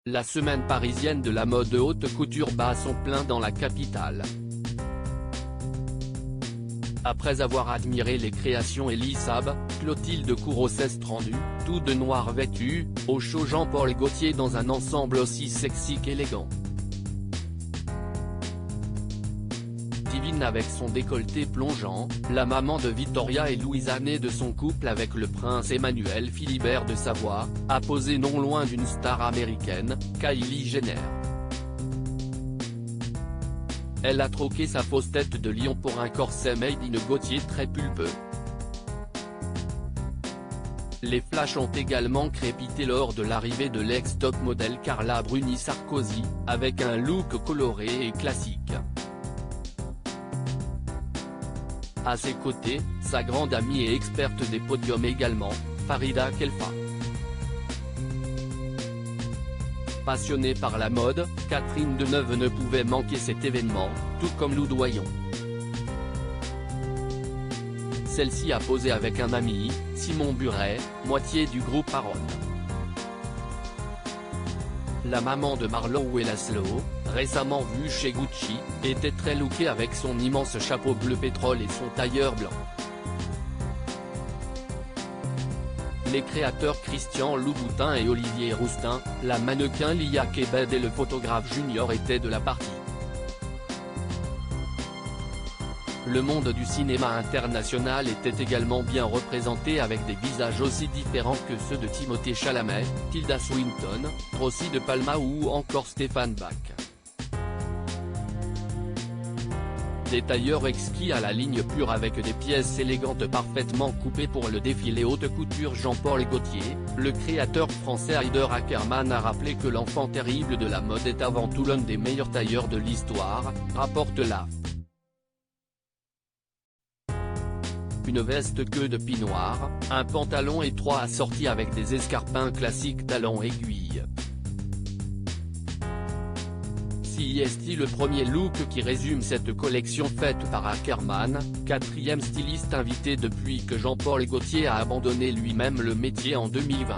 La semaine parisienne de la mode de haute couture bat son plein dans la capitale. Après avoir admiré les créations Elie Saab, Clotilde Courreau s'est rendue, tout de noir vêtue, au show Jean-Paul Gaultier dans un ensemble aussi sexy qu'élégant. Divine avec son décolleté plongeant, la maman de Victoria et Louisa née de son couple avec le prince Emmanuel Philibert de Savoie, a posé non loin d'une star américaine, Kylie Jenner. Elle a troqué sa fausse tête de lion pour un corset made in Gaultier très pulpeux. Les flashs ont également crépité lors de l'arrivée de l'ex-top modèle Carla Bruni Sarkozy, avec un look coloré et classique. À ses côtés, sa grande amie et experte des podiums également, Farida Khelfa. Passionnée par la mode, Catherine Deneuve ne pouvait manquer cet événement, tout comme Lou Doyon. Celle-ci a posé avec un ami, Simon Buret, moitié du groupe Aron. La maman de Marlowe et Laszlo, récemment vue chez Gucci, était très lookée avec son immense chapeau bleu pétrole et son tailleur blanc. Les créateurs Christian Louboutin et Olivier Roustin, la mannequin Lia Kebed et le photographe Junior étaient de la partie. Le monde du cinéma international était également bien représenté avec des visages aussi différents que ceux de Timothée Chalamet, Tilda Swinton, Rossi de Palma ou encore Stéphane Bach. Des tailleurs exquis à la ligne pure avec des pièces élégantes parfaitement coupées pour le défilé haute couture Jean-Paul Gaultier, le créateur français Haider Ackermann a rappelé que l'enfant terrible de la mode est avant tout l'un des meilleurs tailleurs de l'histoire, rapporte l'AFP. Une veste queue de pie noire, un pantalon étroit assorti avec des escarpins classiques talons aiguilles. Si est le premier look qui résume cette collection faite par Ackermann, quatrième styliste invité depuis que Jean-Paul Gaultier a abandonné lui-même le métier en 2020.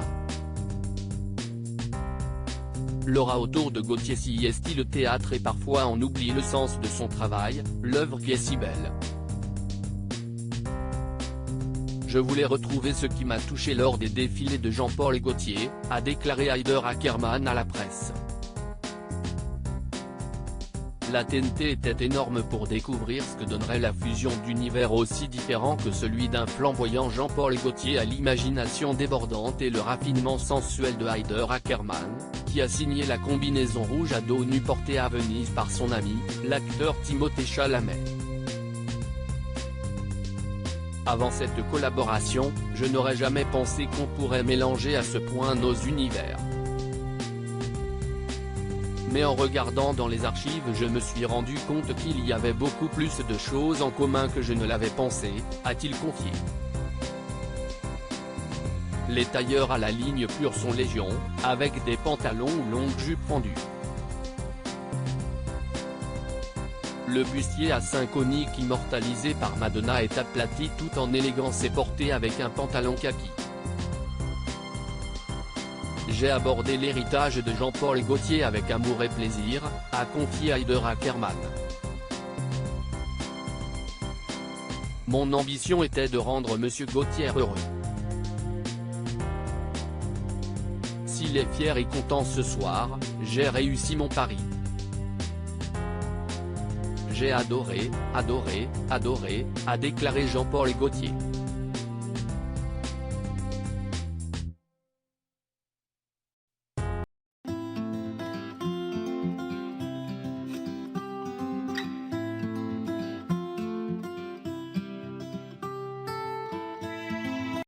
L'aura autour de Gaultier si est le théâtre et parfois on oublie le sens de son travail, l'œuvre qui est si belle. Je voulais retrouver ce qui m'a touché lors des défilés de Jean-Paul Gaultier, a déclaré Haider Ackermann à la presse. La TNT était énorme pour découvrir ce que donnerait la fusion d'univers aussi différents que celui d'un flamboyant Jean-Paul Gaultier à l'imagination débordante et le raffinement sensuel de Haider Ackermann, qui a signé la combinaison rouge à dos nu portée à Venise par son ami, l'acteur Timothée Chalamet. Avant cette collaboration, je n'aurais jamais pensé qu'on pourrait mélanger à ce point nos univers. Mais en regardant dans les archives je me suis rendu compte qu'il y avait beaucoup plus de choses en commun que je ne l'avais pensé, a-t-il confié. Les tailleurs à la ligne pure sont légion, avec des pantalons ou longues jupes fendues. Le bustier à seins coniques immortalisé par Madonna est aplati tout en élégance et porté avec un pantalon kaki. J'ai abordé l'héritage de Jean-Paul Gaultier avec amour et plaisir, a confié Haider Ackermann. Mon ambition était de rendre Monsieur Gaultier heureux. S'il est fier et content ce soir, j'ai réussi mon pari. J'ai adoré, a déclaré Jean-Paul Gaultier.